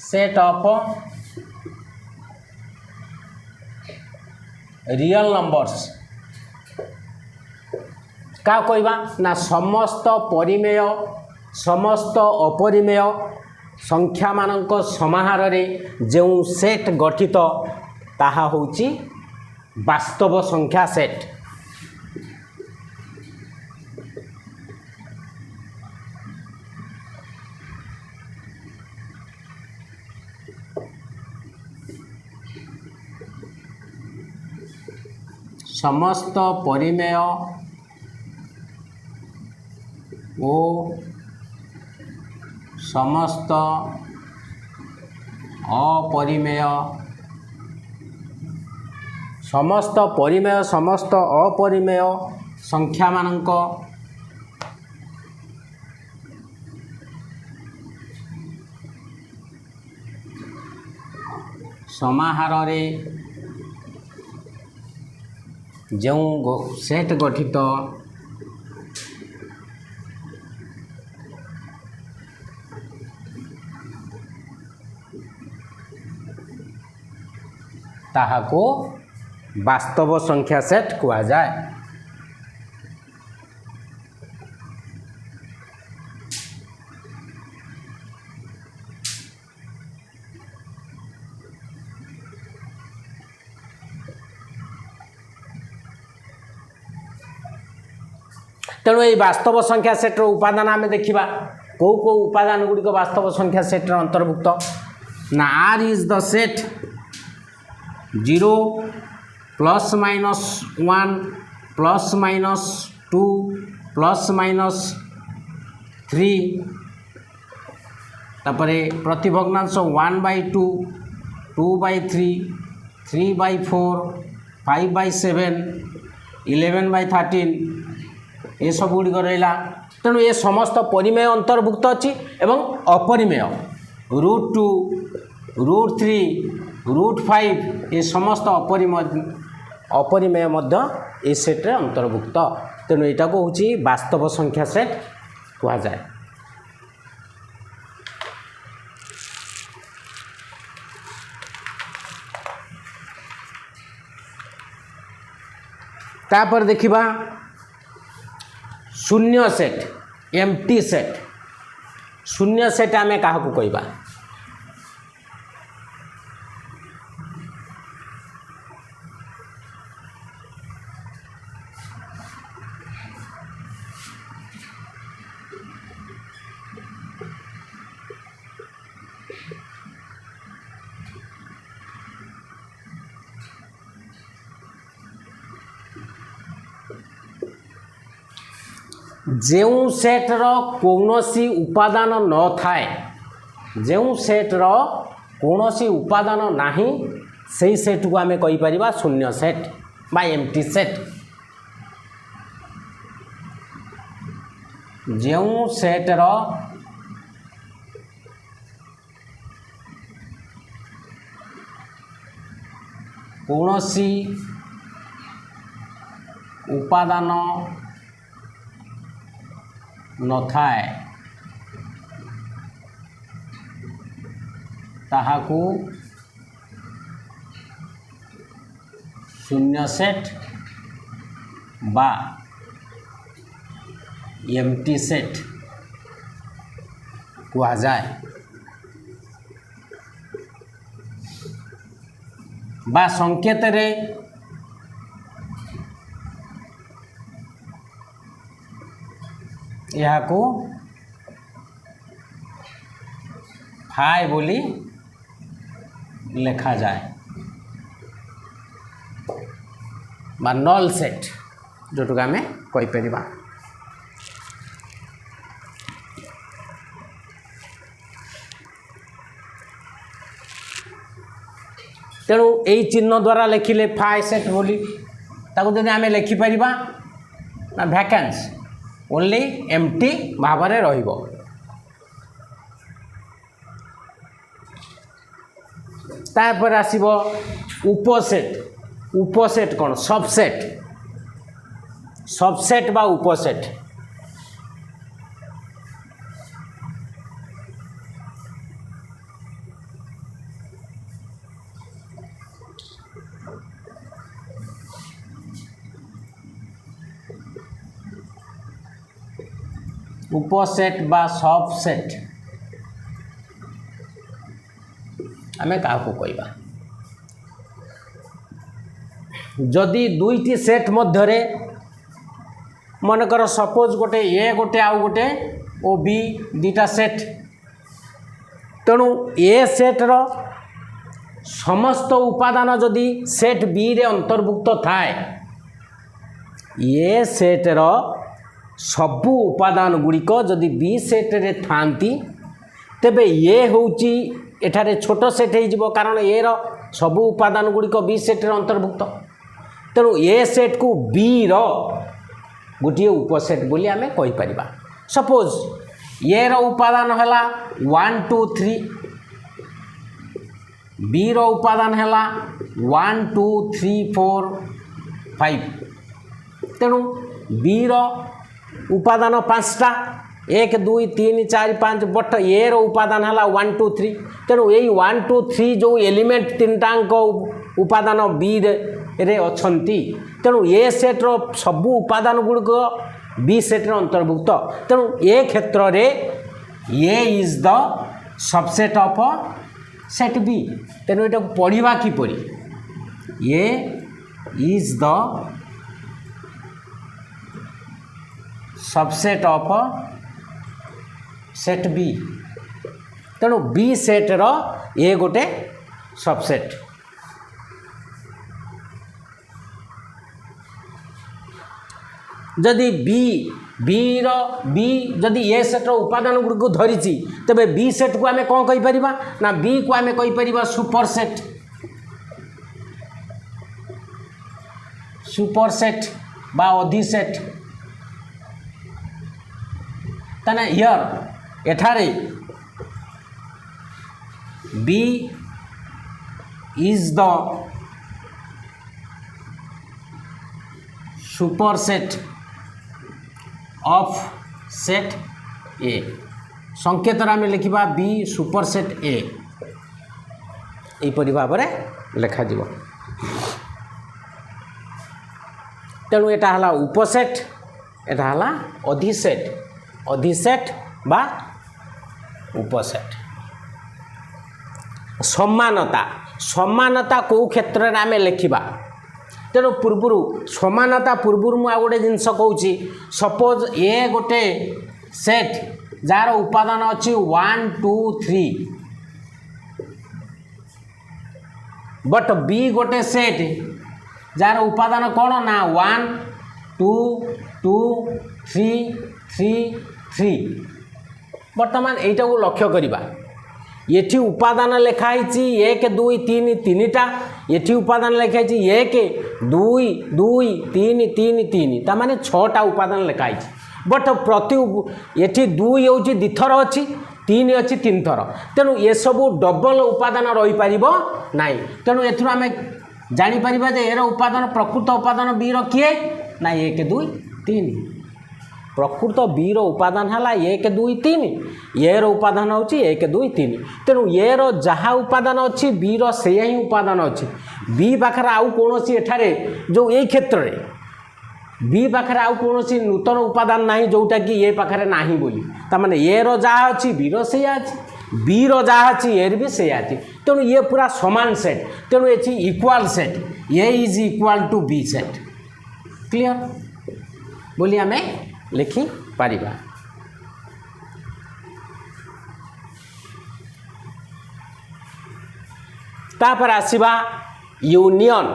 Set of real numbers क्या कहवा ना समस्त परिमेय समस्त अपरिमेय संख्या मानक समाहार रे जो सेट गठित ताहा होची वास्तव संख्या सेट। समस्त परिमेय ओ समस्त अपरिमेय समस्त परिमेय समस्त अपरिमेय संख्या मानक समाहार रे जो सेट गठित ताहाको वास्तव संख्या सेट कहा जाए। तेणु ये वास्तव संख्या सेट्र उपादान आम देखा कौ कौ उपादान गुड़िक वास्तव संख्या सेट्र अंतर्भुक्त ना R is the set 0 plus minus 1 plus minus 2 plus minus 3 तापरे प्रतिभग्नांश 1/2 2/3 3/4 5/7 11/13 ये सब गुड़िक रहा। तेणु ये समस्त परिमेय अंतर्भुक्त अच्छी एवं अपरिमेय √2 √3 √5 ये समस्त अपरिमेय मध्य ए सेट्रे अंतर्भुक्त। तेणु यहाँ को हूँ वास्तव संख्या सेट कहा जाए। तापर देखिबा शून्य सेट एम्प्टी सेट। शून्य सेट आमे काहा को कहबा जो सेट्र कौनसी उपादान न थाए जो सेट्र कौनसी उपादान नाही से सेट को आमे कहि परिबा शून्य सेट बा एम्प्टी सेट। जो सेट्र कौनसी उपादान न थाए ताहाकू शून्य सेट बा एम्प्टी सेट कहा जाए बा संकेत रे यहाँ को फाइ बोली लिखा जाए बा नल सेट जोटुक आमे कहि परिबा। तेणु यही चिन्ह द्वारा लिखिले फाइ सेट बोली ताको जदि आमे लिखि परिबा ना वैकेंस ओनली एम्प्टी भाव में रहिबो। तापर आसीबो उपसेट। उपसेट कौन सबसेट सबसेट बा उपसेट। उपसेट बा सबसेट आमे क्या कहवा जदि दुईटी सेट मध्य मनकर सपोज गोटे ए गोटे आउ गोटे ओ बी दीटा सेट तेणु ए सेट्र समस्त उपादान जदि सेट बी रे अंतर्भुक्त थाए ए सेट्र सबु उपादान गुड़िक जदि बी सेट रे थांती तेबे ए होउची एठारे छोट सेट हो कारण ए रो सबु उपादान गुड़िक बी सेट रे अंतर्भुक्त तेणु ए सेट को बी रो गोटे उपसेट बोली आमे कहि परिबा सपोज ए रो उपादान हैला 1 2 3 बी रो उपादान हैला 1 2 3 4 5 तेणु बी रो उपादान 5टा 1 2 3 4 5 बट ए रो उपादान हैला 1 2 3 तेणु यही 1 2 3 जो एलिमेंट 3टांक उपादान बी रे अछंती तेणु ए सेट्र सबु उपादान गुड़िक बी सेट्र अंतर्भुक्त तेणु ए क्षेत्र रे A is the subset of set B तेणु एटा पढ़ा किपरि A is the subset of set B तेणु बी सेट्र ए गोटे सबसेट जदि बी जदि ए सेट्र उपादान गुड़ी को धरी तेबे बी सेट को आमे कौन कहि परिबा ना बी को आमे कहि परिबा सुपर सेट बा अधिसेट तने हियर एठारे B is the super set of set A संकेतर आम लिखा बी सुपर सेट ए यहीपरि भाव में लिखा तेणु एटा हला उपसेट एटा हला अधिसेट बा उपसेट समानता को क्षेत्र में आम लिखा तेणु पूर्वर समानता पूर्वर मुझे गोटे जिनस कहूँ सपोज ए गोटे सेट जार उपादान अच्छी 1 2 3 बट बी गोटे सेट जार उपादान कौन ना 1 2 2 3 3 3 बर्तमान यहीटा को लक्ष्य करवा ये उपादान लिखाई 1 2 3 3टा ये उपादान लिखाई 1 2 2 3 3 3 ताने 6टा उपादान लिखाई बट प्रति ये 2 हूँ दिथर अच्छी 3 अच्छी 3 थर तेणु ये सब डबल उपादान रही पार ना तेणु एथुर आम जापर जे यार उपादान प्रकृत उपादान बी रो किए ना 1 2 3 प्रकृत बी रो उपादान है 1 2 3 ए रो उपादान होची 1 2 3 तेणु ए रो जहाँ उपादान अच्छी बी रो से ही उपादान अच्छी बी पाखरे आउ कौन एठारे जो ये क्षेत्र में बी पाखरे आउ कौन नूतन उपादान ना जोटा कि ए पाखरे ना बोली तामाने ए रो जहाँ अच्छी बी रो से अच्छी बी रो जहाँ अच्छी ए भी से अच्छी तेणु ये पूरा समान सेट तेणु ये equal set A is equal to B set clear बोली आमे लिखि पारिबा तापर आसीबा यूनियन